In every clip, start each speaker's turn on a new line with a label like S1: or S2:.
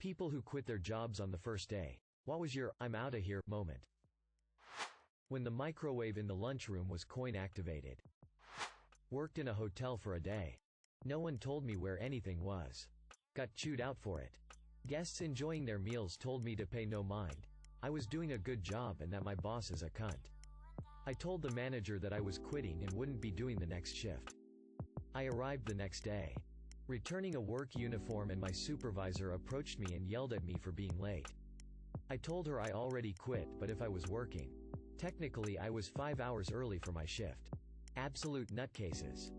S1: People who quit their jobs on the first day. What was your "I'm outta here" moment? When the microwave in the lunchroom was coin-activated. Worked in a hotel for a day. No one told me where anything was. Got chewed out for it. Guests enjoying their meals told me to pay no mind. I was doing a good job and that my boss is a cunt. I told the manager that I was quitting and wouldn't be doing the next shift. I arrived the next day. Returning a work uniform, and my supervisor approached me and yelled at me for being late. I told her I already quit, but if I was working. Technically I was 5 hours early for my shift. Absolute nutcases.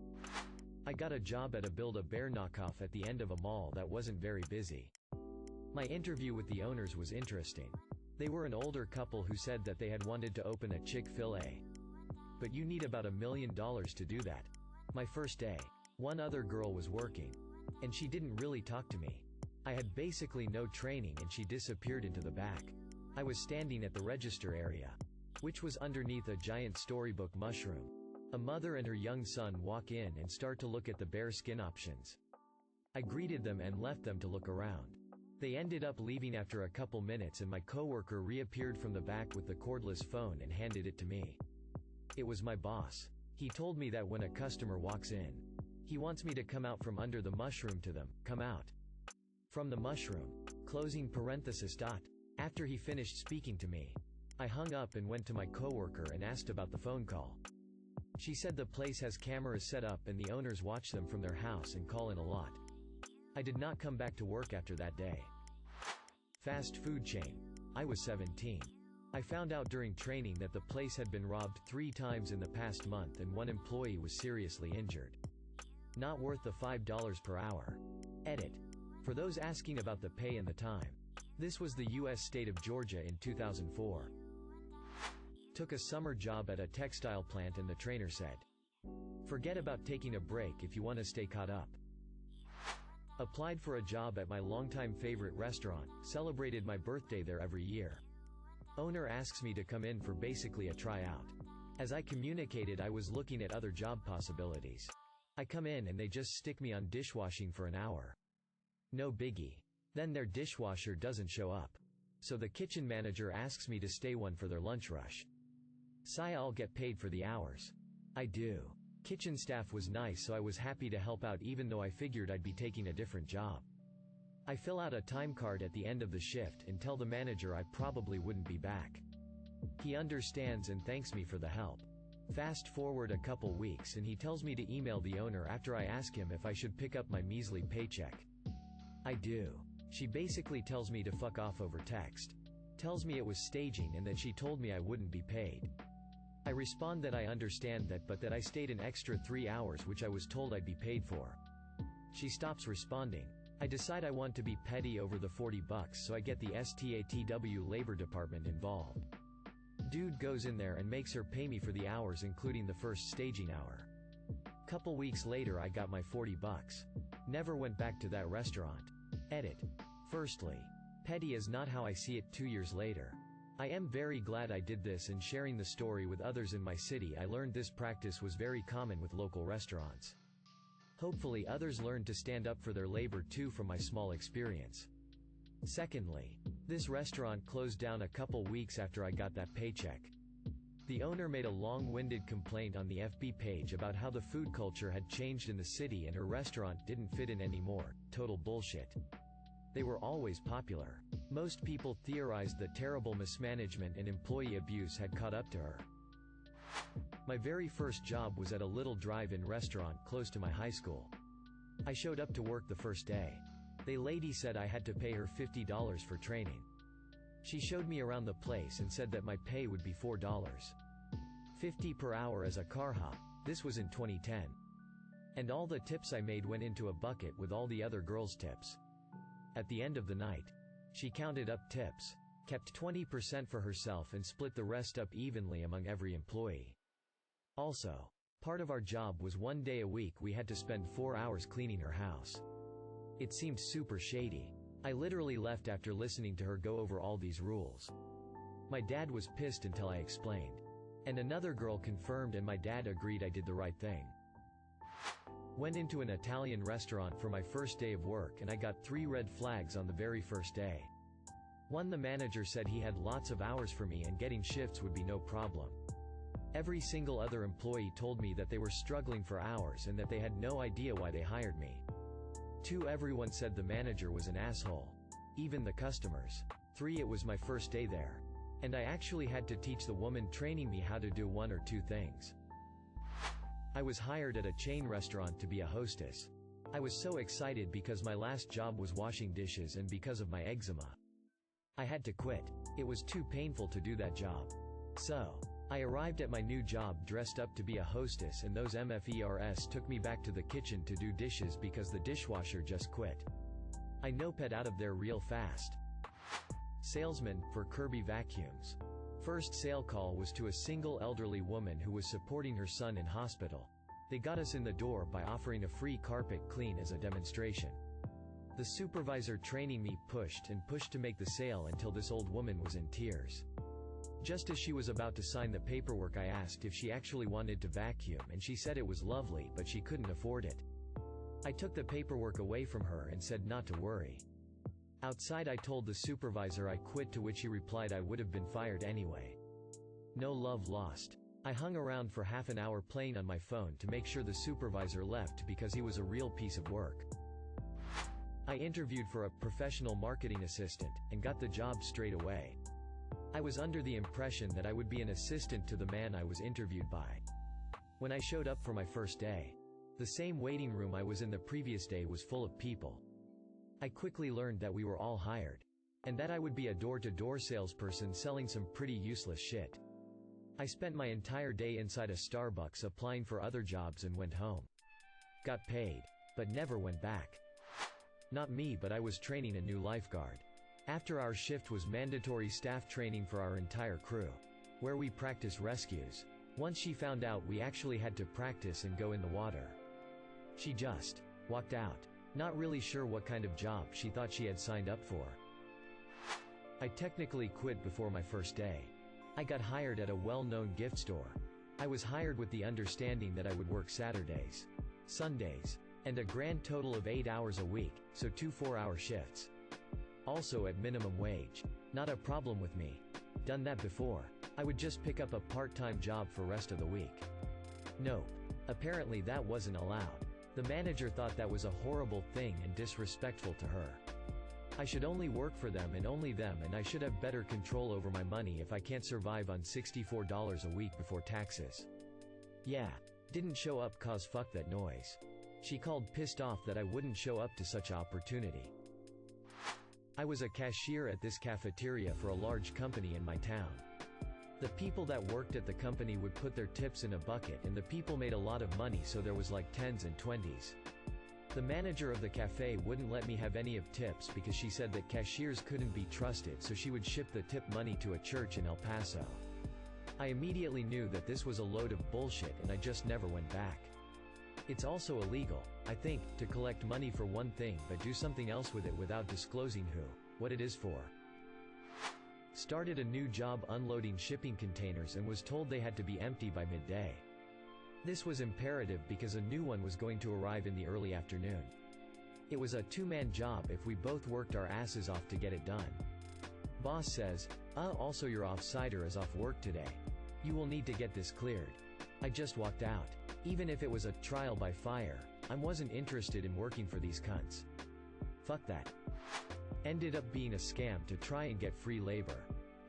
S1: I got a job at a Build-A-Bear knockoff at the end of a mall that wasn't very busy. My interview with the owners was interesting. They were an older couple who said that they had wanted to open a Chick-fil-A. But you need about $1 million to do that. My first day. One other girl was working. And she didn't really talk to me. I had basically no training and she disappeared into the back. I was standing at the register area, which was underneath a giant storybook mushroom. A mother and her young son walk in and start to look at the bear skin options. I greeted them and left them to look around. They ended up leaving after a couple minutes and my coworker reappeared from the back with the cordless phone and handed it to me. It was my boss. He told me that when a customer walks in, he wants me to come out from under the mushroom to them. Come out from the mushroom. Closing parenthesis. After he finished speaking to me, I hung up and went to my coworker and asked about the phone call. She said the place has cameras set up and the owners watch them from their house and call in a lot. I did not come back to work after that day. Fast food chain. I was 17. I found out during training that the place had been robbed 3 times in the past month and one employee was seriously injured. Not worth the $5 per hour. Edit. For those asking about the pay and the time. This was the U.S. state of Georgia in 2004. Took a summer job at a textile plant and the trainer said, "Forget about taking a break if you want to stay caught up." Applied for a job at my longtime favorite restaurant, celebrated my birthday there every year. Owner asks me to come in for basically a tryout. As I communicated, I was looking at other job possibilities. I come in and they just stick me on dishwashing for an hour. No biggie. Then their dishwasher doesn't show up. So the kitchen manager asks me to stay one for their lunch rush. I'll get paid for the hours. I do. Kitchen staff was nice, so I was happy to help out even though I figured I'd be taking a different job. I fill out a time card at the end of the shift and tell the manager I probably wouldn't be back. He understands and thanks me for the help. Fast forward a couple weeks and he tells me to email the owner after I ask him if I should pick up my measly paycheck. I do. She basically tells me to fuck off over text. Tells me it was staging and that she told me I wouldn't be paid. I respond that I understand that, but that I stayed an extra 3 hours which I was told I'd be paid for. She stops responding. I decide I want to be petty over the $40, so I get the STATW labor department involved. Dude goes in there and makes her pay me for the hours including the first staging hour. Couple weeks later I got my $40. Never went back to that restaurant. Edit. Firstly, petty is not how I see it 2 years later. I am very glad I did this, and sharing the story with others in my city I learned this practice was very common with local restaurants. Hopefully others learned to stand up for their labor too from my small experience. Secondly, this restaurant closed down a couple weeks after I got that paycheck. The owner made a long-winded complaint on the FB page about how the food culture had changed in the city and her restaurant didn't fit in anymore. Total bullshit. They were always popular. Most people theorized that terrible mismanagement and employee abuse had caught up to her. My very first job was at a little drive-in restaurant close to my high school. I showed up to work the first day. The lady said I had to pay her $50 for training. She showed me around the place and said that my pay would be $4.50 per hour as a car hop. This was in 2010. And all the tips I made went into a bucket with all the other girls' tips. At the end of the night, she counted up tips, kept 20% for herself and split the rest up evenly among every employee. Also, part of our job was 1 day a week we had to spend 4 hours cleaning her house. It seemed super shady. I literally left after listening to her go over all these rules. My dad was pissed until I explained. And another girl confirmed and my dad agreed I did the right thing. Went into an Italian restaurant for my first day of work and I got 3 red flags on the very first day. 1. The manager said he had lots of hours for me and getting shifts would be no problem. Every single other employee told me that they were struggling for hours and that they had no idea why they hired me. 2. Everyone said the manager was an asshole. Even the customers. 3. It was my first day there. And I actually had to teach the woman training me how to do 1 or 2 things. I was hired at a chain restaurant to be a hostess. I was so excited because my last job was washing dishes and because of my eczema. I had to quit. It was too painful to do that job. So, I arrived at my new job dressed up to be a hostess and those MFERS took me back to the kitchen to do dishes because the dishwasher just quit. I noped out of there real fast. Salesman, for Kirby Vacuums. First sale call was to a single elderly woman who was supporting her son in hospital. They got us in the door by offering a free carpet clean as a demonstration. The supervisor training me pushed and pushed to make the sale until this old woman was in tears. Just as she was about to sign the paperwork, I asked if she actually wanted to vacuum and she said it was lovely but she couldn't afford it. I took the paperwork away from her and said not to worry. Outside I told the supervisor I quit, to which he replied I would have been fired anyway. No love lost. I hung around for half an hour playing on my phone to make sure the supervisor left because he was a real piece of work. I interviewed for a professional marketing assistant and got the job straight away. I was under the impression that I would be an assistant to the man I was interviewed by. When I showed up for my first day, the same waiting room I was in the previous day was full of people. I quickly learned that we were all hired. And that I would be a door-to-door salesperson selling some pretty useless shit. I spent my entire day inside a Starbucks applying for other jobs and went home. Got paid. But never went back. Not me, but I was training a new lifeguard. After our shift was mandatory staff training for our entire crew, where we practice rescues. Once she found out we actually had to practice and go in the water, she just walked out. Not really sure what kind of job she thought she had signed up for. I technically quit before my first day. I got hired at a well-known gift store. I was hired with the understanding that I would work Saturdays, Sundays, and a grand total of 8 hours a week, so 2 4-hour shifts. Also at minimum wage. Not a problem with me. Done that before. I would just pick up a part-time job for rest of the week. Nope. Apparently that wasn't allowed. The manager thought that was a horrible thing and disrespectful to her. I should only work for them and only them, and I should have better control over my money if I can't survive on $64 a week before taxes. Yeah. Didn't show up cause fuck that noise. She called pissed off that I wouldn't show up to such opportunity. I was a cashier at this cafeteria for a large company in my town. The people that worked at the company would put their tips in a bucket and the people made a lot of money, so there was like 10s and 20s. The manager of the cafe wouldn't let me have any of tips because she said that cashiers couldn't be trusted, so she would ship the tip money to a church in El Paso. I immediately knew that this was a load of bullshit and I just never went back. It's also illegal, I think, to collect money for one thing but do something else with it without disclosing what it is for. Started a new job unloading shipping containers and was told they had to be empty by midday. This was imperative because a new one was going to arrive in the early afternoon. It was a 2-man job if we both worked our asses off to get it done. Boss says, also your off-sider is off work today. You will need to get this cleared. I just walked out. Even if it was a trial by fire, I wasn't interested in working for these cunts. Fuck that. Ended up being a scam to try and get free labor.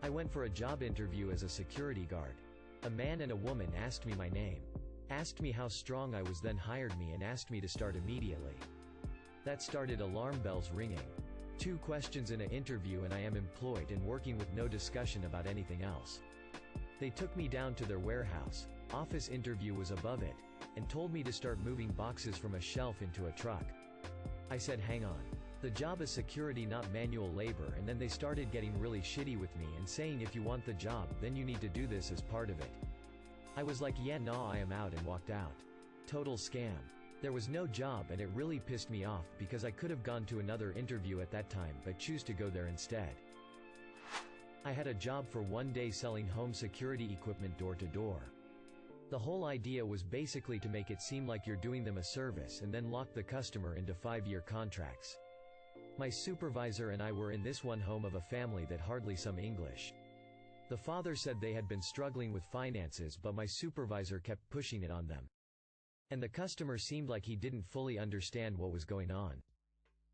S1: I went for a job interview as a security guard. A man and a woman asked me my name. Asked me how strong I was, then hired me and asked me to start immediately. That started alarm bells ringing. 2 questions in an interview and I am employed and working with no discussion about anything else. They took me down to their warehouse, office interview was above it, and told me to start moving boxes from a shelf into a truck. I said hang on. The job is security, not manual labor, and then they started getting really shitty with me and saying if you want the job then you need to do this as part of it. I was like yeah nah, I am out, and walked out. Total scam. There was no job and it really pissed me off because I could have gone to another interview at that time but choose to go there instead. I had a job for one day selling home security equipment door to door. The whole idea was basically to make it seem like you're doing them a service and then lock the customer into 5-year contracts. My supervisor and I were in this one home of a family that hardly some English. The father said they had been struggling with finances, but my supervisor kept pushing it on them. And the customer seemed like he didn't fully understand what was going on.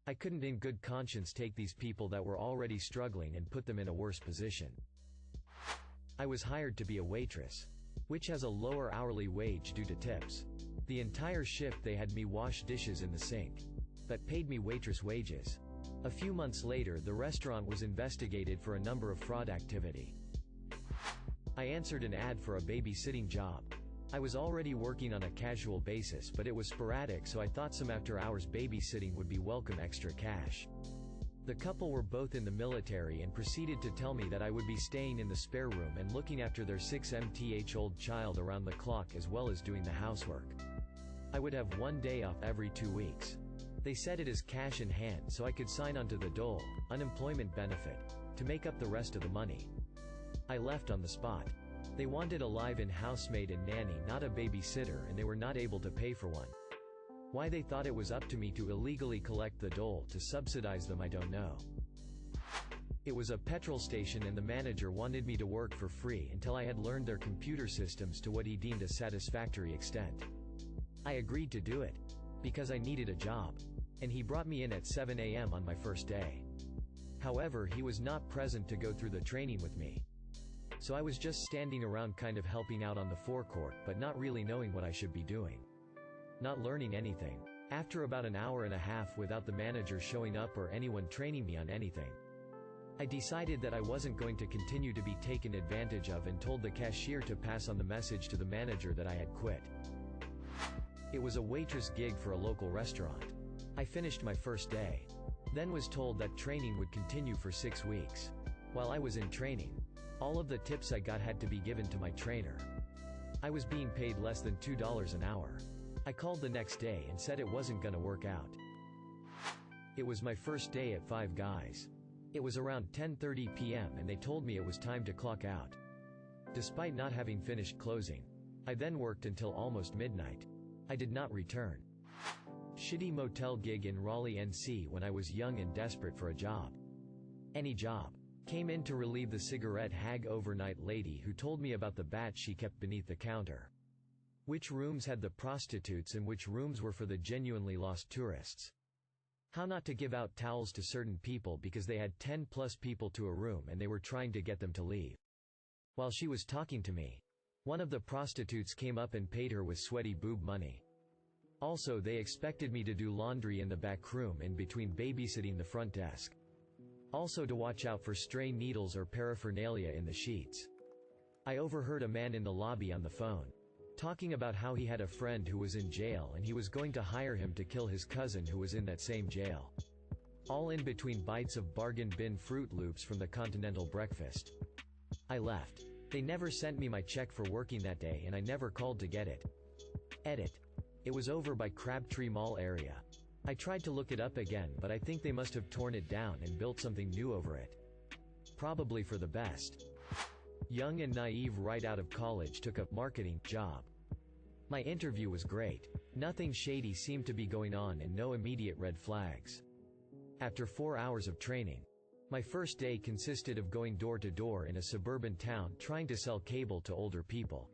S1: I couldn't in good conscience take these people that were already struggling and put them in a worse position. I was hired to be a waitress, which has a lower hourly wage due to tips. The entire shift they had me wash dishes in the sink, but paid me waitress wages. A few months later, the restaurant was investigated for a number of fraud activity. I answered an ad for a babysitting job. I was already working on a casual basis, but it was sporadic, so I thought some after-hours babysitting would be welcome extra cash. The couple were both in the military and proceeded to tell me that I would be staying in the spare room and looking after their 6-month-old child around the clock as well as doing the housework. I would have 1 day off every 2 weeks. They said it as cash in hand so I could sign onto the dole, unemployment benefit, to make up the rest of the money. I left on the spot. They wanted a live-in housemaid and nanny, not a babysitter, and they were not able to pay for one. Why they thought it was up to me to illegally collect the dole to subsidize them, I don't know. It was a petrol station and the manager wanted me to work for free until I had learned their computer systems to what he deemed a satisfactory extent. I agreed to do it, because I needed a job, and he brought me in at 7 a.m. on my first day. However, he was not present to go through the training with me. So I was just standing around kind of helping out on the forecourt, but not really knowing what I should be doing. Not learning anything. After about an hour and a half without the manager showing up or anyone training me on anything, I decided that I wasn't going to continue to be taken advantage of and told the cashier to pass on the message to the manager that I had quit. It was a waitress gig for a local restaurant. I finished my first day. Then was told that training would continue for 6 weeks. While I was in training, all of the tips I got had to be given to my trainer. I was being paid less than $2 an hour. I called the next day and said it wasn't gonna work out. It was my first day at Five Guys. It was around 10:30 p.m. and they told me it was time to clock out. Despite not having finished closing, I then worked until almost midnight. I did not return. Shitty motel gig in Raleigh, NC when I was young and desperate for a job. Any job. Came in to relieve the cigarette hag overnight lady who told me about the batch she kept beneath the counter. Which rooms had the prostitutes and which rooms were for the genuinely lost tourists. How not to give out towels to certain people because they had 10+ people to a room and they were trying to get them to leave. While she was talking to me, one of the prostitutes came up and paid her with sweaty boob money. Also, they expected me to do laundry in the back room in between babysitting the front desk. Also to watch out for stray needles or paraphernalia in the sheets. I overheard a man in the lobby on the phone talking about how he had a friend who was in jail and he was going to hire him to kill his cousin who was in that same jail. All in between bites of bargain bin Fruit Loops from the continental breakfast. I left. They never sent me my check for working that day and I never called to get it. Edit. It was over by Crabtree Mall area. I tried to look it up again, but I think they must have torn it down and built something new over it. Probably for the best. Young and naive right out of college took a marketing job. My interview was great. Nothing shady seemed to be going on and no immediate red flags. After 4 hours of training, my first day consisted of going door to door in a suburban town trying to sell cable to older people.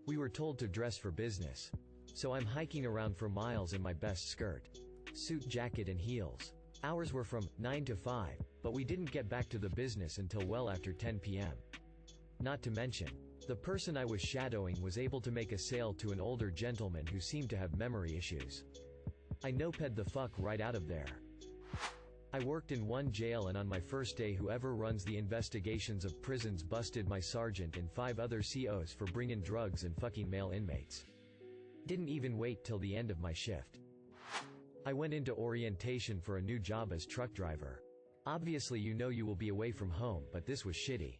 S1: We were told to dress for business. So I'm hiking around for miles in my best skirt, suit jacket and heels. Hours were from 9 to 5, but we didn't get back to the business until well after 10 p.m. Not to mention, the person I was shadowing was able to make a sale to an older gentleman who seemed to have memory issues. I noped the fuck right out of there. I worked in one jail and on my first day whoever runs the investigations of prisons busted my sergeant and 5 other COs for bringing drugs and fucking male inmates. Didn't even wait till the end of my shift. I went into orientation for a new job as truck driver. Obviously you know you will be away from home, but this was shitty.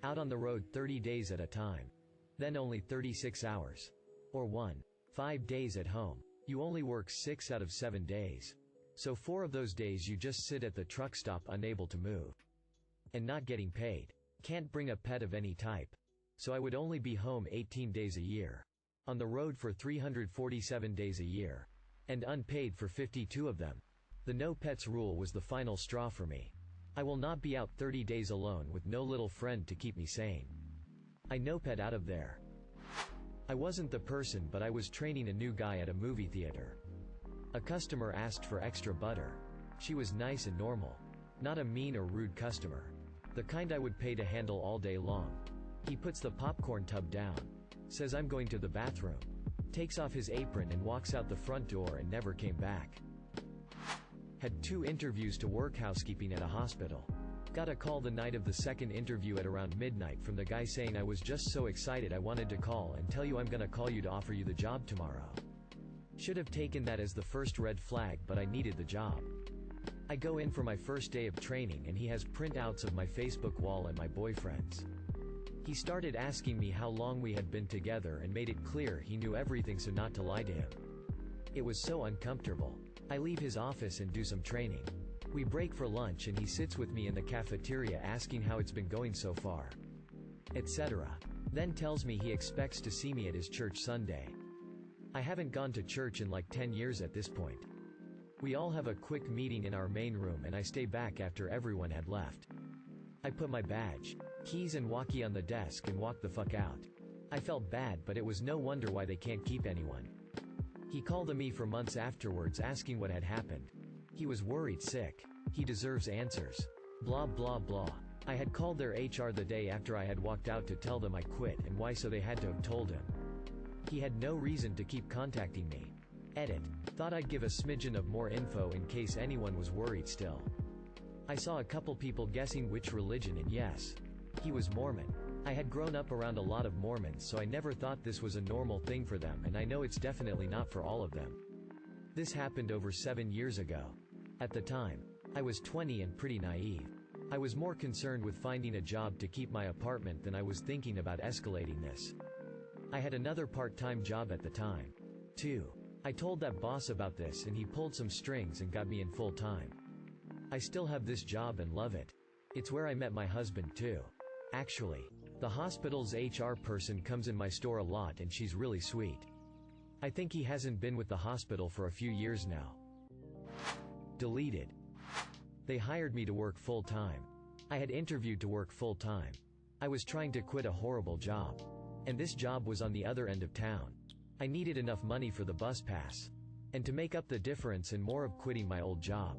S1: Out on the road 30 days at a time. Then only 36 hours. Or 5 days at home. You only work 6 out of 7 days. So 4 of those days you just sit at the truck stop unable to move. And not getting paid. Can't bring a pet of any type. so I would only be home 18 days a year. On the road for 347 days a year. And unpaid for 52 of them. The no pets rule was the final straw for me. I will not be out 30 days alone with no little friend to keep me sane. I no pet out of there. I wasn't the person, but I was training a new guy at a movie theater. A customer asked for extra butter. She was nice and normal. Not a mean or rude customer. The kind I would pay to handle all day long. He puts the popcorn tub down. Says I'm going to the bathroom. Takes off his apron and walks out the front door and never came back. Had 2 interviews to work housekeeping at a hospital. Got a call the night of the second interview at around midnight from the guy saying I was just so excited I wanted to call and tell you I'm gonna call you to offer you the job tomorrow. Should have taken that as the first red flag, but I needed the job. I go in for my first day of training and he has printouts of my Facebook wall and my boyfriend's. He started asking me how long we had been together and made it clear he knew everything, so not to lie to him. It was so uncomfortable. I leave his office and do some training. We break for lunch and he sits with me in the cafeteria asking how it's been going so far, etc. Then tells me he expects to see me at his church Sunday. I haven't gone to church in like 10 years at this point. We all have a quick meeting in our main room and I stay back after everyone had left. I put my badge, keys and walkie on the desk and walk the fuck out. I felt bad, but it was no wonder why they can't keep anyone. He called me for months afterwards asking what had happened. He was worried sick. He deserves answers. Blah blah blah. I had called their HR the day after I had walked out to tell them I quit and why, so they had to have told him. He had no reason to keep contacting me. Edit. Thought I'd give a smidgen of more info in case anyone was worried still. I saw a couple people guessing which religion, and yes, he was Mormon. I had grown up around a lot of Mormons, so I never thought this was a normal thing for them, and I know it's definitely not for all of them. This happened over 7 years ago. At the time, I was 20 and pretty naive. I was more concerned with finding a job to keep my apartment than I was thinking about escalating this. I had another part-time job at the time, too. I told that boss about this and he pulled some strings and got me in full-time. I still have this job and love it. It's where I met my husband too. Actually, the hospital's HR person comes in my store a lot and she's really sweet. I think he hasn't been with the hospital for a few years now. Deleted. They hired me to work full-time. I had interviewed to work full-time. I was trying to quit a horrible job. And this job was on the other end of town. I needed enough money for the bus pass. And to make up the difference and more of quitting my old job.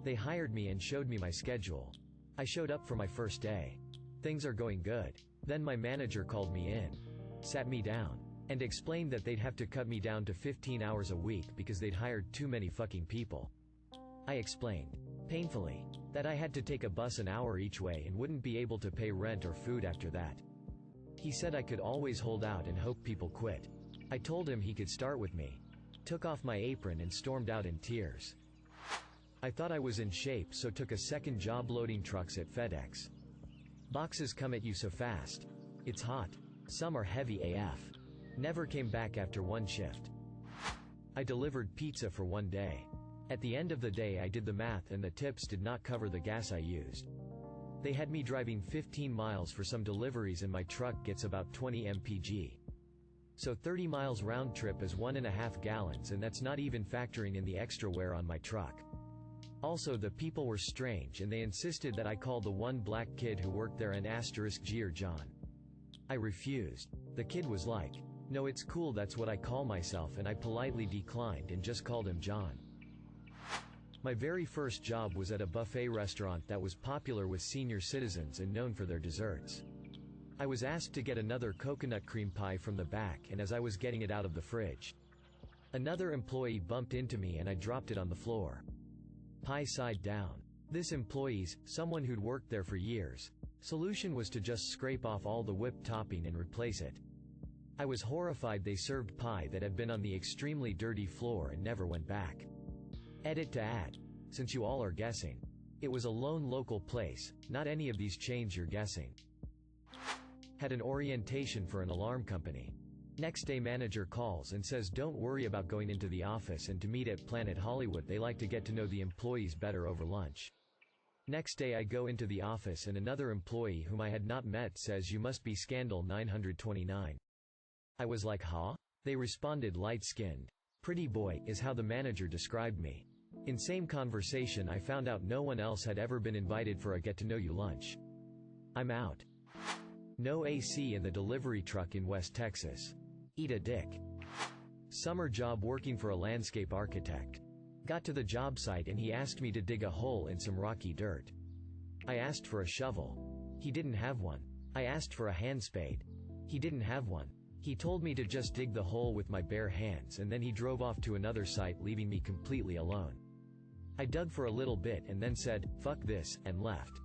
S1: They hired me and showed me my schedule. I showed up for my first day. Things are going good. Then my manager called me in, sat me down, and explained that they'd have to cut me down to 15 hours a week because they'd hired too many fucking people. I explained, painfully, that I had to take a bus an hour each way and wouldn't be able to pay rent or food after that. He said I could always hold out and hope people quit. I told him he could start with me. Took off my apron and stormed out in tears. I thought I was in shape, so took a second job loading trucks at FedEx. Boxes come at you so fast. It's hot. Some are heavy AF. Never came back after one shift. I delivered pizza for one day. At the end of the day I did the math and the tips did not cover the gas I used. They had me driving 15 miles for some deliveries and my truck gets about 20 mpg. So 30 miles round trip is 1.5 gallons, and that's not even factoring in the extra wear on my truck. Also, the people were strange and they insisted that I call the one black kid who worked there an *G or John. I refused. The kid was like, "No, it's cool, that's what I call myself," and I politely declined and just called him John. My very first job was at a buffet restaurant that was popular with senior citizens and known for their desserts. I was asked to get another coconut cream pie from the back, and as I was getting it out of the fridge, another employee bumped into me and I dropped it on the floor. Pie side down. This employee's, someone who'd worked there for years, solution was to just scrape off all the whipped topping and replace it. I was horrified they served pie that had been on the extremely dirty floor and never went back. Edit to add. Since you all are guessing, it was a lone local place, not any of these chains you're guessing. Had an orientation for an alarm company. Next day manager calls and says don't worry about going into the office and to meet at Planet Hollywood, they like to get to know the employees better over lunch. Next day I go into the office and another employee whom I had not met says you must be Scandal 929. I was like, huh? They responded light-skinned. Pretty boy, is how the manager described me. In same conversation I found out no one else had ever been invited for a get-to-know-you lunch. I'm out. No AC in the delivery truck in West Texas. Eat a dick. Summer job working for a landscape architect. Got to the job site and he asked me to dig a hole in some rocky dirt. I asked for a shovel. He didn't have one. I asked for a hand spade. He didn't have one. He told me to just dig the hole with my bare hands and then he drove off to another site leaving me completely alone. I dug for a little bit and then said, fuck this, and left.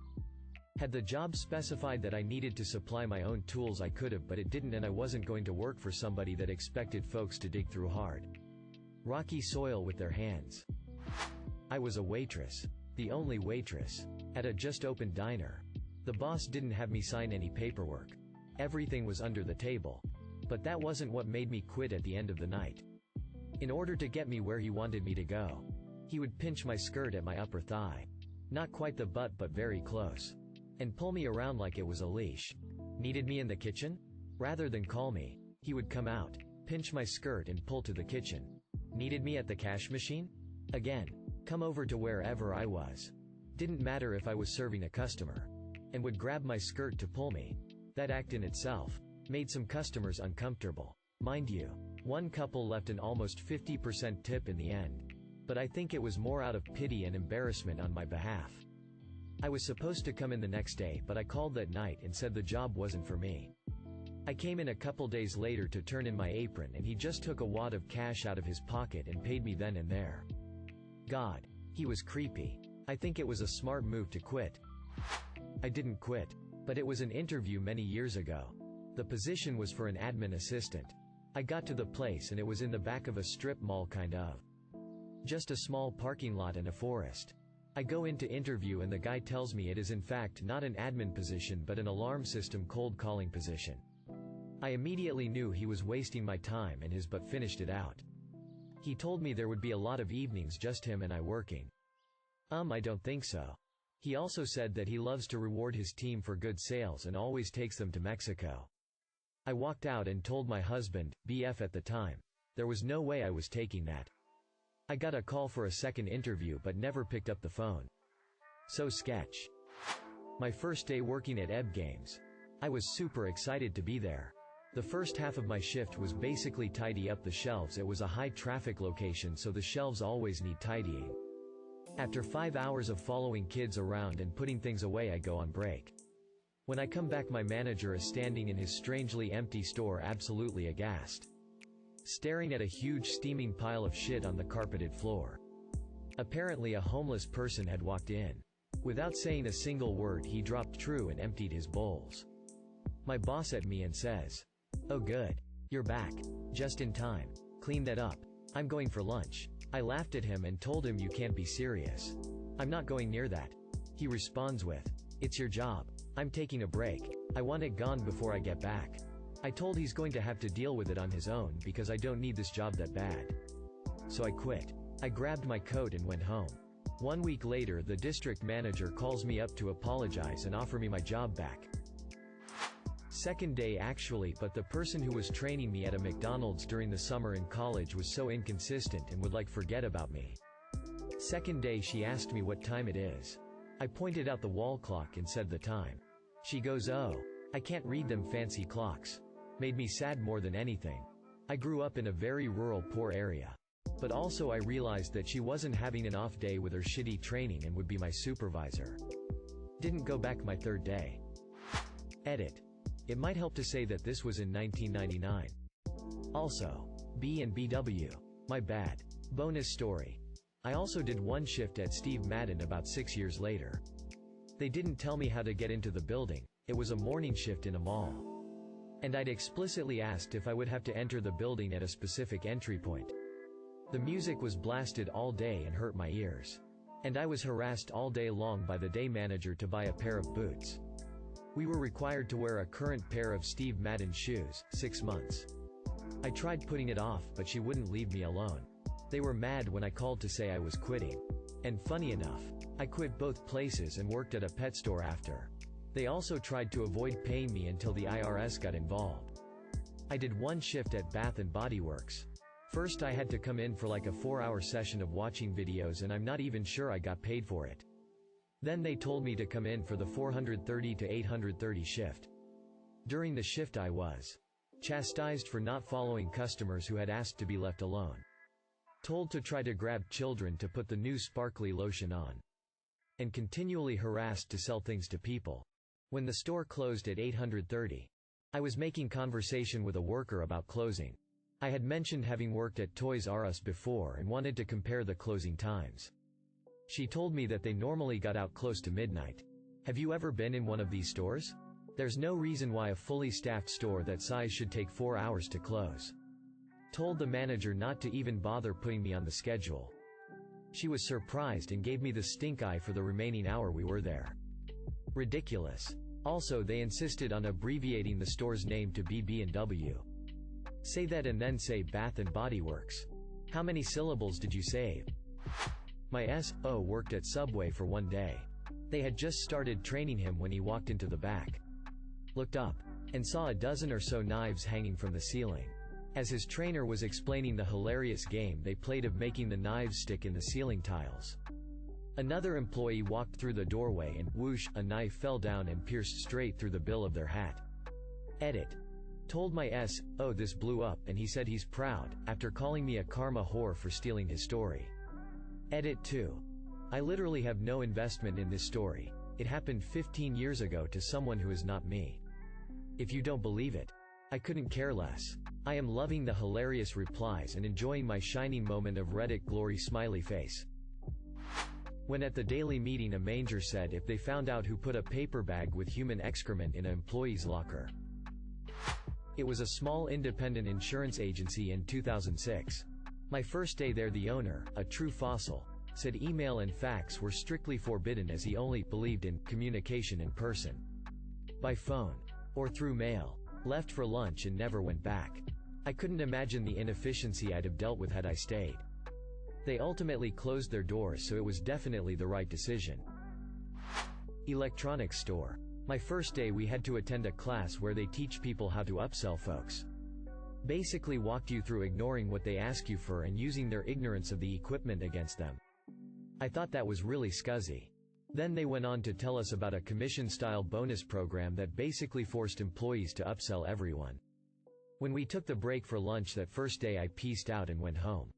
S1: Had the job specified that I needed to supply my own tools I could've, but it didn't, and I wasn't going to work for somebody that expected folks to dig through hard, rocky soil with their hands. I was a waitress. The only waitress. At a just-opened diner. The boss didn't have me sign any paperwork. Everything was under the table. But that wasn't what made me quit at the end of the night. In order to get me where he wanted me to go, he would pinch my skirt at my upper thigh. Not quite the butt but very close. And pull me around like it was a leash. Needed me in the kitchen? Rather than call me, he would come out, pinch my skirt and pull to the kitchen. Needed me at the cash machine? Again. Come over to wherever I was. Didn't matter if I was serving a customer. And would grab my skirt to pull me. That act in itself made some customers uncomfortable. Mind you, one couple left an almost 50% tip in the end. But I think it was more out of pity and embarrassment on my behalf. I was supposed to come in the next day, but I called that night and said the job wasn't for me. I came in a couple days later to turn in my apron and he just took a wad of cash out of his pocket and paid me then and there. God, he was creepy. I think it was a smart move to quit. I didn't quit. But it was an interview many years ago. The position was for an admin assistant. I got to the place and it was in the back of a strip mall kind of. Just a small parking lot and a forest. I go in to interview and the guy tells me it is in fact not an admin position but an alarm system cold calling position. I immediately knew he was wasting my time and his but finished it out. He told me there would be a lot of evenings just him and I working. I don't think so. He also said that he loves to reward his team for good sales and always takes them to Mexico. I walked out and told my husband, BF at the time, there was no way I was taking that. I got a call for a second interview but never picked up the phone. So sketch. My first day working at EB Games. I was super excited to be there. The first half of my shift was basically tidy up the shelves. It was a high traffic location so the shelves always need tidying. After 5 hours of following kids around and putting things away I go on break. When I come back my manager is standing in his strangely empty store absolutely aghast. Staring at a huge steaming pile of shit on the carpeted floor. Apparently a homeless person had walked in. Without saying a single word he dropped true and emptied his bowls. My boss at me and says, "Oh good. You're back. Just in time. Clean that up. I'm going for lunch." I laughed at him and told him you can't be serious. I'm not going near that. He responds with, "It's your job. I'm taking a break. I want it gone before I get back." I told he's going to have to deal with it on his own because I don't need this job that bad. So I quit. I grabbed my coat and went home. 1 week later the district manager calls me up to apologize and offer me my job back. Second day actually, but the person who was training me at a McDonald's during the summer in college was so inconsistent and would forget about me. Second day she asked me what time it is. I pointed out the wall clock and said the time. She goes, "Oh, I can't read them fancy clocks." Made me sad more than anything. I grew up in a very rural poor area. But also I realized that she wasn't having an off day with her shitty training and would be my supervisor. Didn't go back my third day. Edit. It might help to say that this was in 1999. Also, B and BW. My bad. Bonus story. I also did one shift at Steve Madden about 6 years later. They didn't tell me how to get into the building. It was a morning shift in a mall. And I'd explicitly asked if I would have to enter the building at a specific entry point. The music was blasted all day and hurt my ears. And I was harassed all day long by the day manager to buy a pair of boots. We were required to wear a current pair of Steve Madden shoes, 6 months. I tried putting it off but she wouldn't leave me alone. They were mad when I called to say I was quitting. And funny enough, I quit both places and worked at a pet store after. They also tried to avoid paying me until the IRS got involved. I did one shift at Bath & Body Works. First I had to come in for like a 4-hour session of watching videos and I'm not even sure I got paid for it. Then they told me to come in for the 430 to 830 shift. During the shift I was chastised for not following customers who had asked to be left alone. Told to try to grab children to put the new sparkly lotion on. And continually harassed to sell things to people. When the store closed at 8:30, I was making conversation with a worker about closing. I had mentioned having worked at Toys R Us before and wanted to compare the closing times. She told me that they normally got out close to midnight. Have you ever been in one of these stores? There's no reason why a fully staffed store that size should take 4 hours to close. Told the manager not to even bother putting me on the schedule. She was surprised and gave me the stink eye for the remaining hour we were there. Ridiculous. Also, they insisted on abbreviating the store's name to BB&W. Say that and then say Bath & Body Works. How many syllables did you save? My S.O. worked at Subway for one day. They had just started training him when he walked into the back. Looked up, and saw a dozen or so knives hanging from the ceiling. As his trainer was explaining the hilarious game they played of making the knives stick in the ceiling tiles. Another employee walked through the doorway and, whoosh, a knife fell down and pierced straight through the bill of their hat. Edit. Told my S.O. this blew up and he said he's proud, after calling me a karma whore for stealing his story. Edit 2. I literally have no investment in this story. It happened 15 years ago to someone who is not me. If you don't believe it, I couldn't care less. I am loving the hilarious replies and enjoying my shining moment of Reddit glory smiley face. When at the daily meeting a manager said if they found out who put a paper bag with human excrement in an employee's locker. It was a small independent insurance agency in 2006. My first day there, the owner, a true fossil, said email and fax were strictly forbidden as he only believed in communication in person. By phone. Or through mail. Left for lunch and never went back. I couldn't imagine the inefficiency I'd have dealt with had I stayed. They ultimately closed their doors, so it was definitely the right decision. Electronics store. My first day we had to attend a class where they teach people how to upsell folks. Basically walked you through ignoring what they ask you for and using their ignorance of the equipment against them. I thought that was really scuzzy. Then they went on to tell us about a commission-style bonus program that basically forced employees to upsell everyone. When we took the break for lunch that first day I peaced out and went home.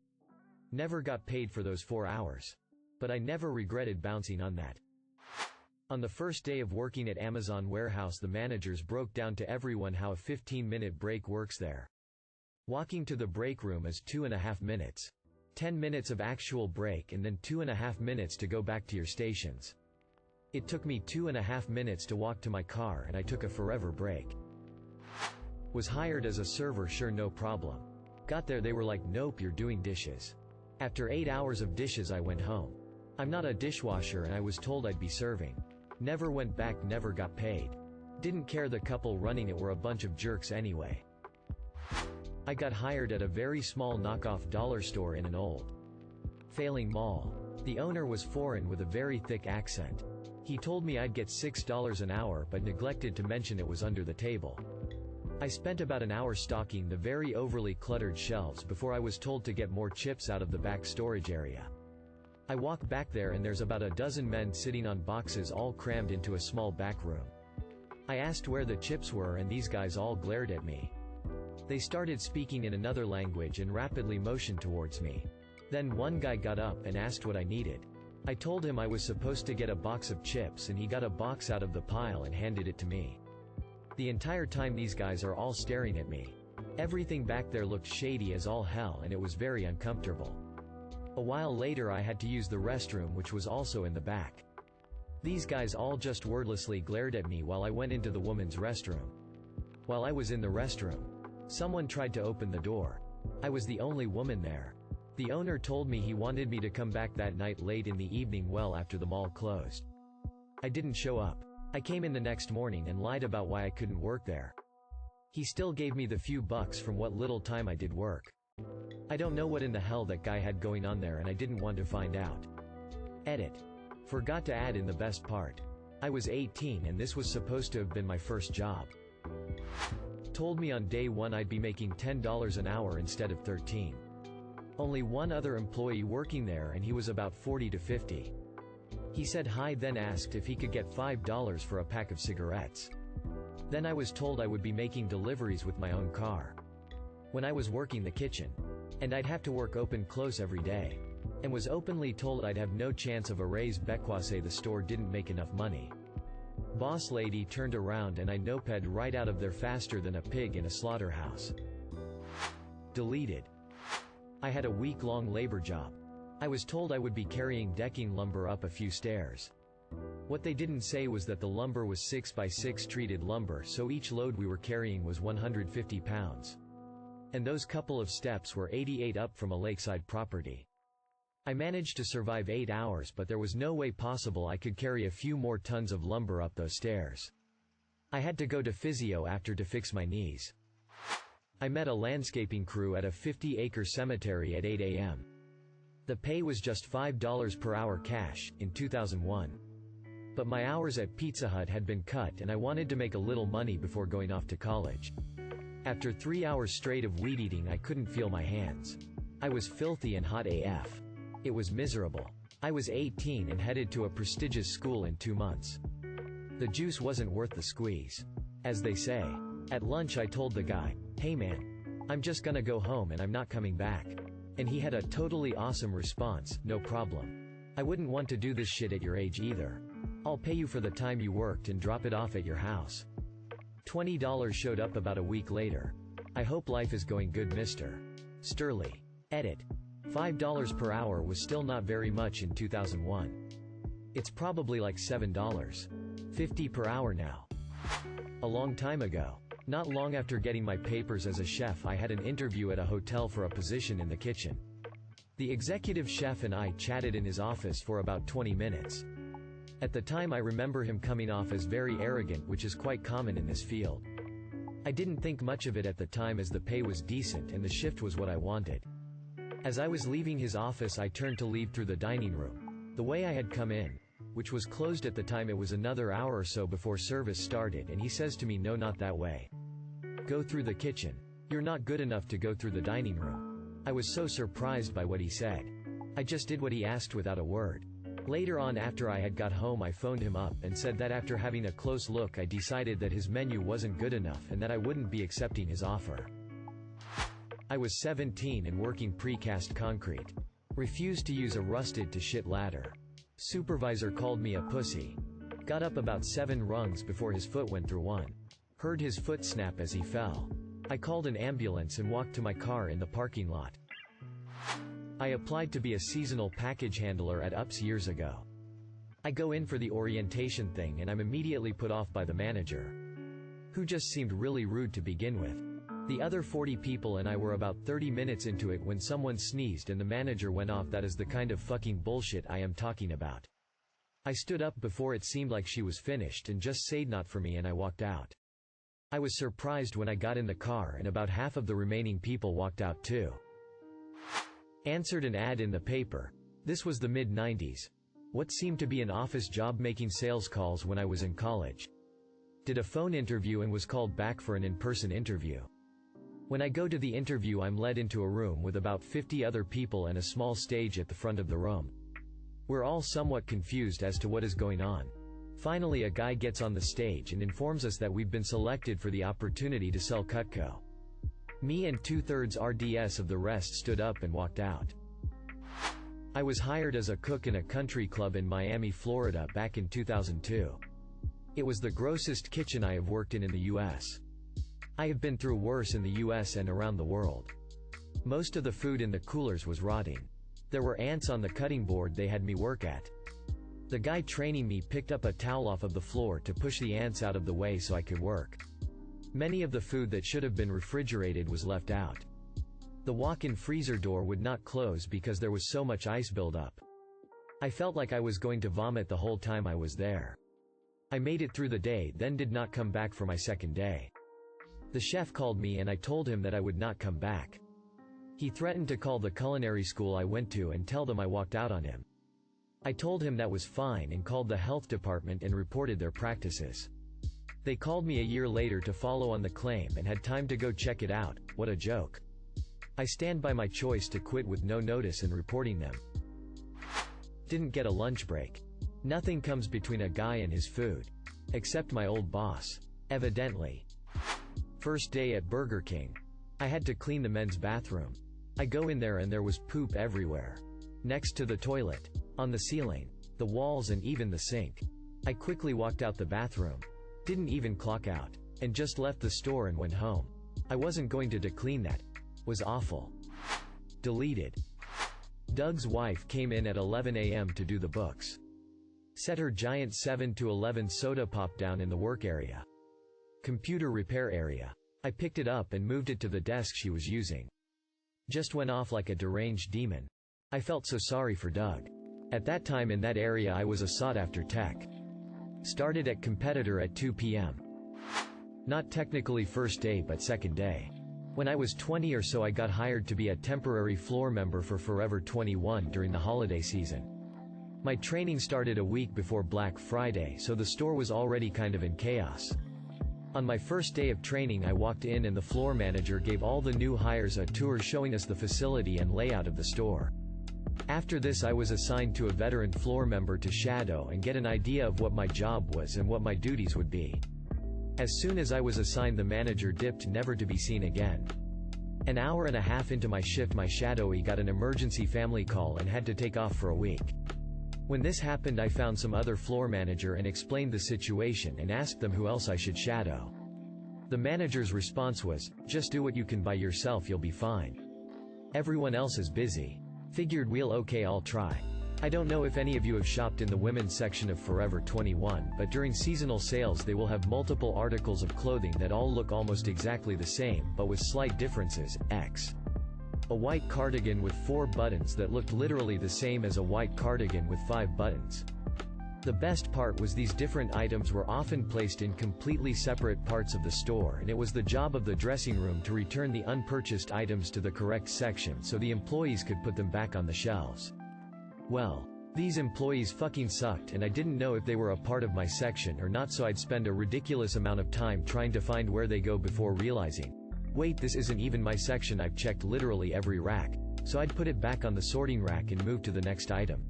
S1: Never got paid for those 4 hours. But I never regretted bouncing on that. On the first day of working at Amazon warehouse, the managers broke down to everyone how a 15-minute break works there. Walking to the break room is 2.5 minutes. 10 minutes of actual break and then 2.5 minutes to go back to your stations. It took me 2.5 minutes to walk to my car and I took a forever break. Was hired as a server, sure, no problem. Got there, they were like, nope, you're doing dishes. After 8 hours of dishes I went home. I'm not a dishwasher and I was told I'd be serving. Never went back, never got paid. Didn't care, the couple running it were a bunch of jerks anyway. I got hired at a very small knockoff dollar store in an old, failing mall. The owner was foreign with a very thick accent. He told me I'd get $6 an hour but neglected to mention it was under the table. I spent about an hour stocking the very overly cluttered shelves before I was told to get more chips out of the back storage area. I walk back there and there's about a dozen men sitting on boxes all crammed into a small back room. I asked where the chips were and these guys all glared at me. They started speaking in another language and rapidly motioned towards me. Then one guy got up and asked what I needed. I told him I was supposed to get a box of chips and he got a box out of the pile and handed it to me. The entire time these guys are all staring at me. Everything back there looked shady as all hell and it was very uncomfortable. A while later I had to use the restroom, which was also in the back. These guys all just wordlessly glared at me while I went into the woman's restroom. While I was in the restroom, someone tried to open the door. I was the only woman there. The owner told me he wanted me to come back that night late in the evening, well after the mall closed. I didn't show up. I came in the next morning and lied about why I couldn't work there. He still gave me the few bucks from what little time I did work. I don't know what in the hell that guy had going on there and I didn't want to find out. Edit. Forgot to add in the best part. I was 18 and this was supposed to have been my first job. Told me on day one I'd be making $10 an hour instead of 13. Only one other employee working there and he was about 40 to 50. He said hi, then asked if he could get $5 for a pack of cigarettes. Then I was told I would be making deliveries with my own car. When I was working the kitchen. And I'd have to work open-close every day. And was openly told I'd have no chance of a raise because the store didn't make enough money. Boss lady turned around and I noped right out of there faster than a pig in a slaughterhouse. Deleted. I had a week-long labor job. I was told I would be carrying decking lumber up a few stairs. What they didn't say was that the lumber was 6x6 treated lumber, so each load we were carrying was 150 pounds. And those couple of steps were 88 up from a lakeside property. I managed to survive 8 hours, but there was no way possible I could carry a few more tons of lumber up those stairs. I had to go to physio after to fix my knees. I met a landscaping crew at a 50-acre cemetery at 8 a.m. The pay was just $5 per hour cash, in 2001. But my hours at Pizza Hut had been cut and I wanted to make a little money before going off to college. After 3 hours straight of weed eating I couldn't feel my hands. I was filthy and hot AF. It was miserable. I was 18 and headed to a prestigious school in 2 months. The juice wasn't worth the squeeze. As they say. At lunch I told the guy, "Hey man, I'm just gonna go home and I'm not coming back." And he had a totally awesome response, "No problem. I wouldn't want to do this shit at your age either. I'll pay you for the time you worked and drop it off at your house." $20 showed up about a week later. I hope life is going good, Mr. Sterling. Edit. $5 per hour was still not very much in 2001. It's probably like $7.50 per hour now. A long time ago. Not long after getting my papers as a chef, I had an interview at a hotel for a position in the kitchen. The executive chef and I chatted in his office for about 20 minutes. At the time I remember him coming off as very arrogant, which is quite common in this field. I didn't think much of it at the time as the pay was decent and the shift was what I wanted. As I was leaving his office I turned to leave through the dining room. The way I had come in, which was closed at the time, it was another hour or so before service started, and he says to me, "No, not that way. Go through the kitchen. You're not good enough to go through the dining room." I was so surprised by what he said. I just did what he asked without a word. Later on, after I had got home, I phoned him up and said that after having a close look I decided that his menu wasn't good enough and that I wouldn't be accepting his offer. I was 17 and working precast concrete. Refused to use a rusted to shit ladder. Supervisor called me a pussy. Got up about 7 rungs before his foot went through one. Heard his foot snap as he fell. I called an ambulance and walked to my car in the parking lot. I applied to be a seasonal package handler at Upps years ago. I go in for the orientation thing and I'm immediately put off by the manager, who just seemed really rude to begin with. The other 40 people and I were about 30 minutes into it when someone sneezed and the manager went off. That is the kind of fucking bullshit I am talking about. I stood up before it seemed like she was finished and just said not for me and I walked out. I was surprised when I got in the car and about half of the remaining people walked out too. Answered an ad in the paper. This was the mid-90s. What seemed to be an office job, making sales calls when I was in college. Did a phone interview and was called back for an in-person interview. When I go to the interview I'm led into a room with about 50 other people and a small stage at the front of the room. We're all somewhat confused as to what is going on. Finally a guy gets on the stage and informs us that we've been selected for the opportunity to sell Cutco. Me and 2/3 RDS of the rest stood up and walked out. I was hired as a cook in a country club in Miami, Florida back in 2002. It was the grossest kitchen I have worked in the US. I have been through worse in the US and around the world. Most of the food in the coolers was rotting. There were ants on the cutting board they had me work at. The guy training me picked up a towel off of the floor to push the ants out of the way so I could work. Many of the food that should have been refrigerated was left out. The walk-in freezer door would not close because there was so much ice buildup. I felt like I was going to vomit the whole time I was there. I made it through the day, then did not come back for my second day. The chef called me and I told him that I would not come back. He threatened to call the culinary school I went to and tell them I walked out on him. I told him that was fine and called the health department and reported their practices. They called me a year later to follow on the claim and had time to go check it out. What a joke. I stand by my choice to quit with no notice and reporting them. Didn't get a lunch break. Nothing comes between a guy and his food. Except my old boss. Evidently. First day at Burger King. I had to clean the men's bathroom. I go in there and there was poop everywhere. Next to the toilet. On the ceiling. The walls and even the sink. I quickly walked out the bathroom. Didn't even clock out. And just left the store and went home. I wasn't going to clean that. Was awful. Deleted. Doug's wife came in at 11 a.m. to do the books. Set her giant 7-11 soda pop down in the work area. Computer repair area. I picked it up and moved it to the desk she was using. Just went off like a deranged demon. I felt so sorry for Doug. At that time in that area I was a sought-after tech. Started at competitor at 2 p.m. Not technically first day but second day. When I was 20 or so I got hired to be a temporary floor member for Forever 21 during the holiday season. My training started a week before Black Friday, so the store was already kind of in chaos. On my first day of training I walked in and the floor manager gave all the new hires a tour showing us the facility and layout of the store. After this I was assigned to a veteran floor member to shadow and get an idea of what my job was and what my duties would be. As soon as I was assigned, the manager dipped, never to be seen again. An hour and a half into my shift my shadowy got an emergency family call and had to take off for a week. When this happened I found some other floor manager and explained the situation and asked them who else I should shadow. The manager's response was, "Just do what you can by yourself, you'll be fine. Everyone else is busy." Figured okay, I'll try. I don't know if any of you have shopped in the women's section of Forever 21, but during seasonal sales they will have multiple articles of clothing that all look almost exactly the same, but with slight differences. A white cardigan with 4 buttons that looked literally the same as a white cardigan with 5 buttons. The best part was these different items were often placed in completely separate parts of the store, and it was the job of the dressing room to return the unpurchased items to the correct section so the employees could put them back on the shelves. Well, these employees fucking sucked, and I didn't know if they were a part of my section or not, so I'd spend a ridiculous amount of time trying to find where they go before realizing, wait, this isn't even my section, I've checked literally every rack. So I'd put it back on the sorting rack and move to the next item.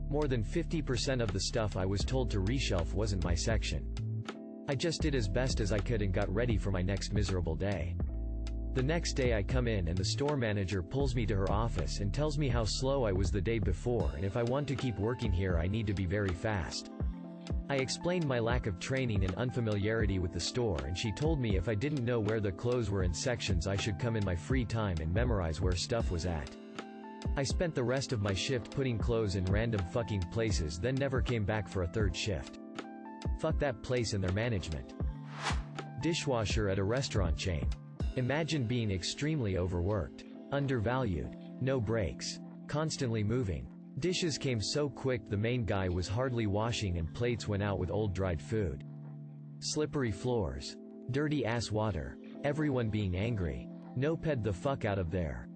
S1: More than 50% of the stuff I was told to reshelf wasn't my section. I just did as best as I could and got ready for my next miserable day. The next day I come in and the store manager pulls me to her office and tells me how slow I was the day before, and if I want to keep working here I need to be very fast. I explained my lack of training and unfamiliarity with the store, and she told me if I didn't know where the clothes were in sections I should come in my free time and memorize where stuff was at. I spent the rest of my shift putting clothes in random fucking places, then never came back for a third shift. Fuck that place and their management. Dishwasher at a restaurant chain. Imagine being extremely overworked, undervalued, no breaks, constantly moving. Dishes came so quick the main guy was hardly washing and plates went out with old dried food. Slippery floors. Dirty ass water. Everyone being angry. No ped the fuck out of there.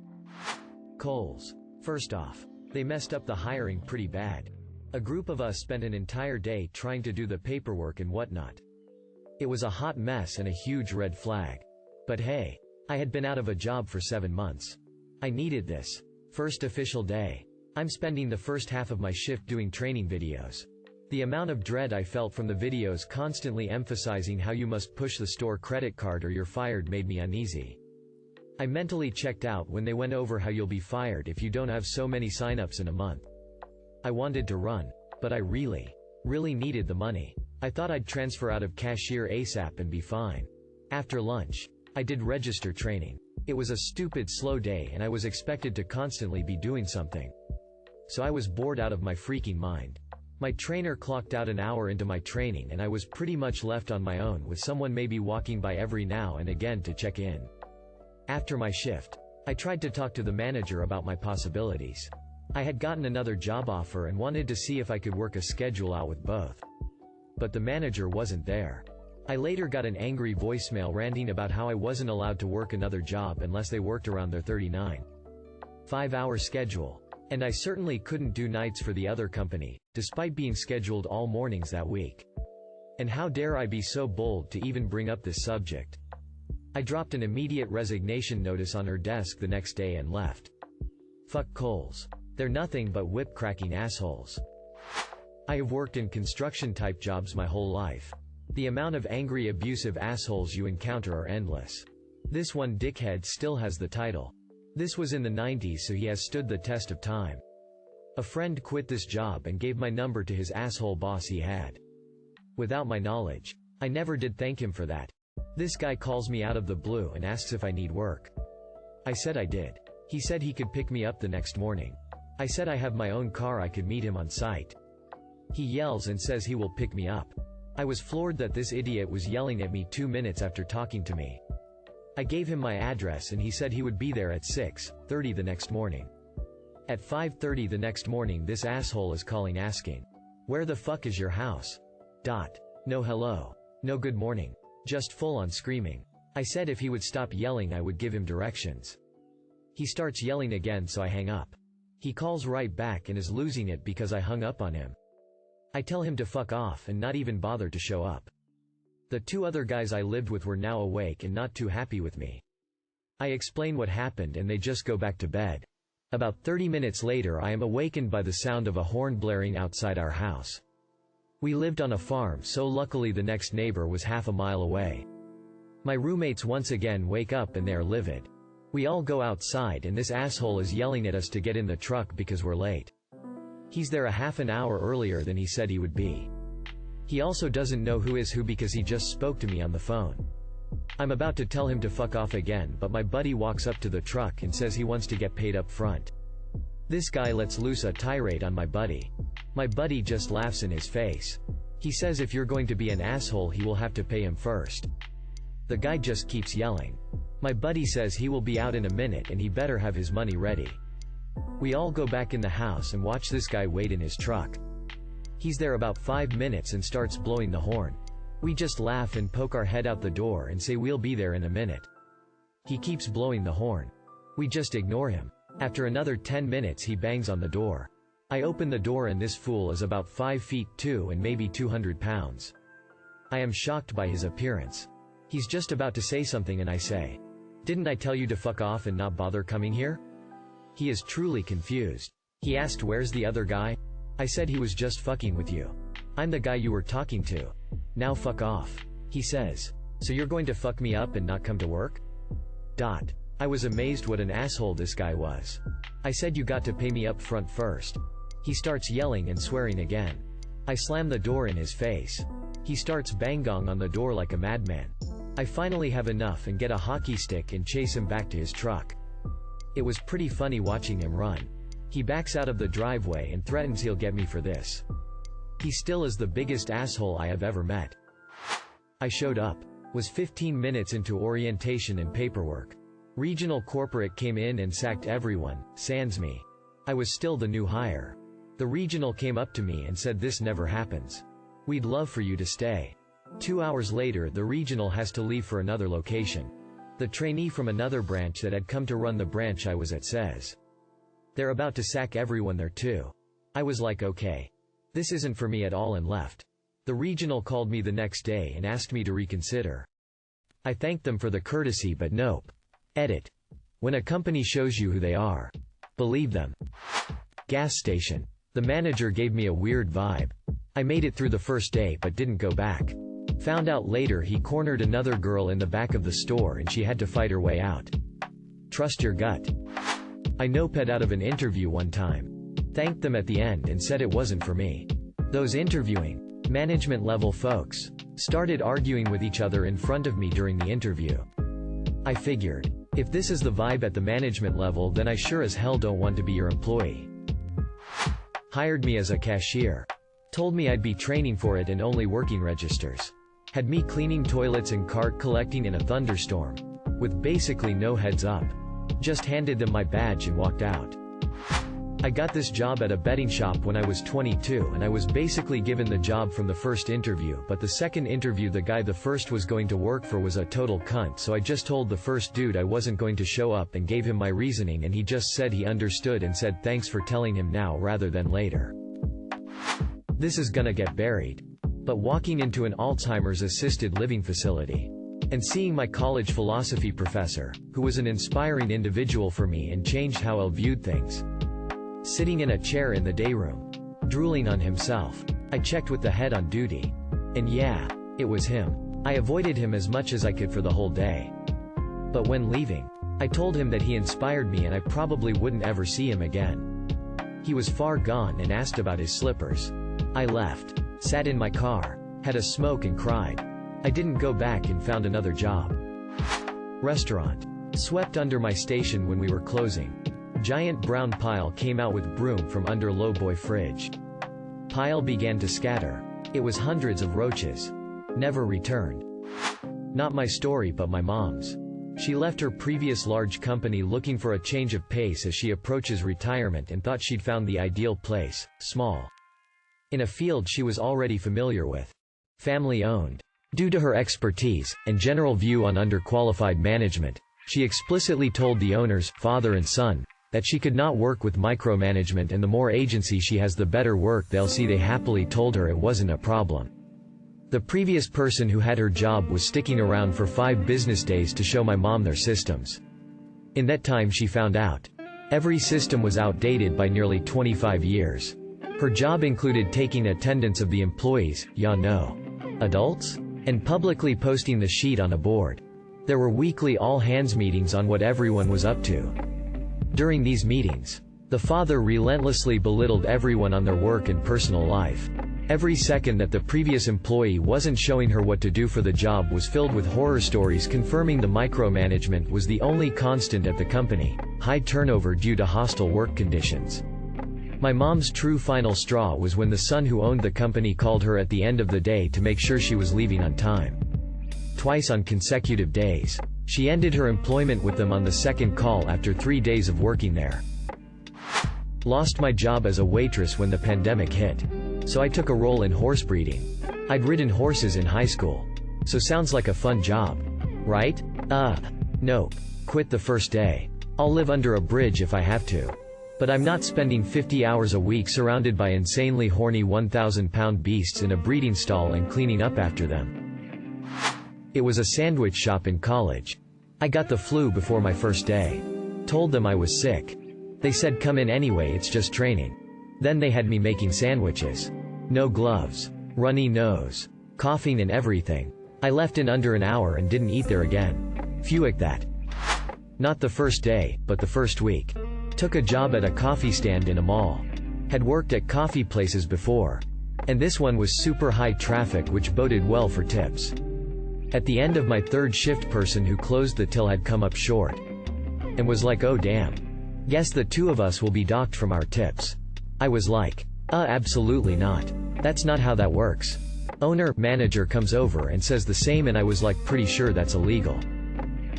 S1: Kohl's. First off, they messed up the hiring pretty bad. A group of us spent an entire day trying to do the paperwork and whatnot. It was a hot mess and a huge red flag. But hey, I had been out of a job for 7 months. I needed this. First official day. I'm spending the first half of my shift doing training videos. The amount of dread I felt from the videos constantly emphasizing how you must push the store credit card or you're fired made me uneasy. I mentally checked out when they went over how you'll be fired if you don't have so many signups in a month. I wanted to run, but I really needed the money. I thought I'd transfer out of cashier ASAP and be fine. After lunch, I did register training. It was a stupid slow day and I was expected to constantly be doing something. So I was bored out of my freaking mind. My trainer clocked out an hour into my training and I was pretty much left on my own with someone maybe walking by every now and again to check in. After my shift, I tried to talk to the manager about my possibilities. I had gotten another job offer and wanted to see if I could work a schedule out with both. But the manager wasn't there. I later got an angry voicemail ranting about how I wasn't allowed to work another job unless they worked around their 39. 5-hour schedule. And I certainly couldn't do nights for the other company, despite being scheduled all mornings that week. And how dare I be so bold to even bring up this subject? I dropped an immediate resignation notice on her desk the next day and left. Fuck Coles. They're nothing but whip-cracking assholes. I have worked in construction-type jobs my whole life. The amount of angry, abusive assholes you encounter are endless. This one dickhead still has the title. This was in the 90s, so he has stood the test of time. A friend quit this job and gave my number to his asshole boss he had. Without my knowledge. I never did thank him for that. This guy calls me out of the blue and asks if I need work. I said I did. He said he could pick me up the next morning. I said I have my own car, I could meet him on site. He yells and says he will pick me up. I was floored that this idiot was yelling at me 2 minutes after talking to me. I gave him my address and he said he would be there at 6:30 the next morning. At 5:30 the next morning this asshole is calling asking, "Where the fuck is your house?" No hello. No good morning. Just full on screaming. I said if he would stop yelling I would give him directions. He starts yelling again, so I hang up. He calls right back and is losing it because I hung up on him. I tell him to fuck off and not even bother to show up. The 2 other guys I lived with were now awake and not too happy with me. I explain what happened and they just go back to bed. About 30 minutes later I am awakened by the sound of a horn blaring outside our house. We lived on a farm, so luckily the next neighbor was half a mile away. My roommates once again wake up and they are livid. We all go outside and this asshole is yelling at us to get in the truck because we're late. He's there a half an hour earlier than he said he would be. He also doesn't know who is who because he just spoke to me on the phone. I'm about to tell him to fuck off again, but my buddy walks up to the truck and says he wants to get paid up front. This guy lets loose a tirade on my buddy. My buddy just laughs in his face. He says if you're going to be an asshole he will have to pay him first. The guy just keeps yelling. My buddy says he will be out in a minute and he better have his money ready. We all go back in the house and watch this guy wait in his truck. He's there about 5 minutes and starts blowing the horn. We just laugh and poke our head out the door and say we'll be there in a minute. He keeps blowing the horn. We just ignore him. After another 10 minutes he bangs on the door. I open the door and this fool is about 5 feet 2 and maybe 200 pounds. I am shocked by his appearance. He's just about to say something and I say, "Didn't I tell you to fuck off and not bother coming here?" He is truly confused. He asked where's the other guy? I said he was just fucking with you. I'm the guy you were talking to. Now fuck off. He says, "So you're going to fuck me up and not come to work?" I was amazed what an asshole this guy was. I said you got to pay me up front first. He starts yelling and swearing again. I slam the door in his face. He starts banging on the door like a madman. I finally have enough and get a hockey stick and chase him back to his truck. It was pretty funny watching him run. He backs out of the driveway and threatens he'll get me for this. He still is the biggest asshole I have ever met. I showed up. Was 15 minutes into orientation and paperwork. Regional corporate came in and sacked everyone, sans me. I was still the new hire. The regional came up to me and said this never happens. We'd love for you to stay. 2 hours later the regional has to leave for another location. The trainee from another branch that had come to run the branch I was at says, "They're about to sack everyone there too." I was like okay. This isn't for me at all and left. The regional called me the next day and asked me to reconsider. I thanked them for the courtesy but nope. Edit. When a company shows you who they are, believe them. Gas station. The manager gave me a weird vibe. I made it through the first day but didn't go back. Found out later he cornered another girl in the back of the store and she had to fight her way out. Trust your gut. I noped out of an interview one time. Thanked them at the end and said it wasn't for me. Those interviewing, management level folks, started arguing with each other in front of me during the interview. I figured, if this is the vibe at the management level then I sure as hell don't want to be your employee. Hired me as a cashier. Told me I'd be training for it and only working registers. Had me cleaning toilets and cart collecting in a thunderstorm. With basically no heads up. Just handed them my badge and walked out. I got this job at a betting shop when I was 22 and I was basically given the job from the first interview, but the second interview the guy the first was going to work for was a total cunt, so I just told the first dude I wasn't going to show up and gave him my reasoning, and he just said he understood and said thanks for telling him now rather than later. This is gonna get buried. But walking into an Alzheimer's assisted living facility and seeing my college philosophy professor, who was an inspiring individual for me and changed how I viewed things, sitting in a chair in the day room, drooling on himself. I checked with the head on duty. And yeah, it was him. I avoided him as much as I could for the whole day. But when leaving, I told him that he inspired me and I probably wouldn't ever see him again. He was far gone and asked about his slippers. I left, sat in my car, had a smoke and cried. I didn't go back and found another job. Restaurant. Swept under my station when we were closing. Giant brown pile came out with broom from under low boy fridge. Pile began to scatter. It was hundreds of roaches. Never returned. Not my story but my mom's. She left her previous large company looking for a change of pace as she approaches retirement and thought she'd found the ideal place, small, in a field she was already familiar with. Family owned. Due to her expertise and general view on underqualified management, she explicitly told the owners, father and son, that she could not work with micromanagement, and the more agency she has the better work they'll see. They happily told her it wasn't a problem. The previous person who had her job was sticking around for 5 business days to show my mom their systems. In that time she found out every system was outdated by nearly 25 years. Her job included taking attendance of the employees, adults, and publicly posting the sheet on a board. There were weekly all-hands meetings on what everyone was up to. During these meetings, the father relentlessly belittled everyone on their work and personal life. Every second that the previous employee wasn't showing her what to do for the job was filled with horror stories confirming the micromanagement was the only constant at the company, high turnover due to hostile work conditions. My mom's true final straw was when the son who owned the company called her at the end of the day to make sure she was leaving on time. Twice on consecutive days. She ended her employment with them on the second call after 3 days of working there. Lost my job as a waitress when the pandemic hit. So I took a role in horse breeding. I'd ridden horses in high school. So sounds like a fun job. Right? Nope. Quit the first day. I'll live under a bridge if I have to. But I'm not spending 50 hours a week surrounded by insanely horny 1,000-pound beasts in a breeding stall and cleaning up after them. It was a sandwich shop in college. I got the flu before my first day. Told them I was sick. They said come in anyway, it's just training. Then they had me making sandwiches. No gloves. Runny nose. Coughing and everything. I left in under an hour and didn't eat there again. Fuick that. Not the first day, but the first week. Took a job at a coffee stand in a mall. Had worked at coffee places before. And this one was super high traffic, which boded well for tips. At the end of my third shift, person who closed the till had come up short. And was like, oh damn. Guess the 2 of us will be docked from our tips. I was like, absolutely not. That's not how that works. Manager comes over and says the same, and I was like pretty sure that's illegal.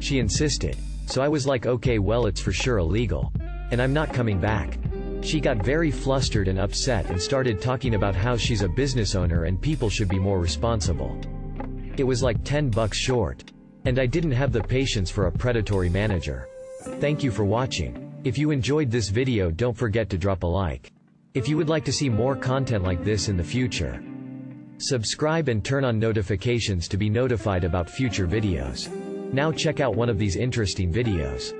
S1: She insisted. So I was like okay, well it's for sure illegal. And I'm not coming back. She got very flustered and upset and started talking about how she's a business owner and people should be more responsible. It was like $10 short. And I didn't have the patience for a predatory manager. Thank you for watching. If you enjoyed this video, don't forget to drop a like. If you would like to see more content like this in the future, subscribe and turn on notifications to be notified about future videos. Now check out one of these interesting videos.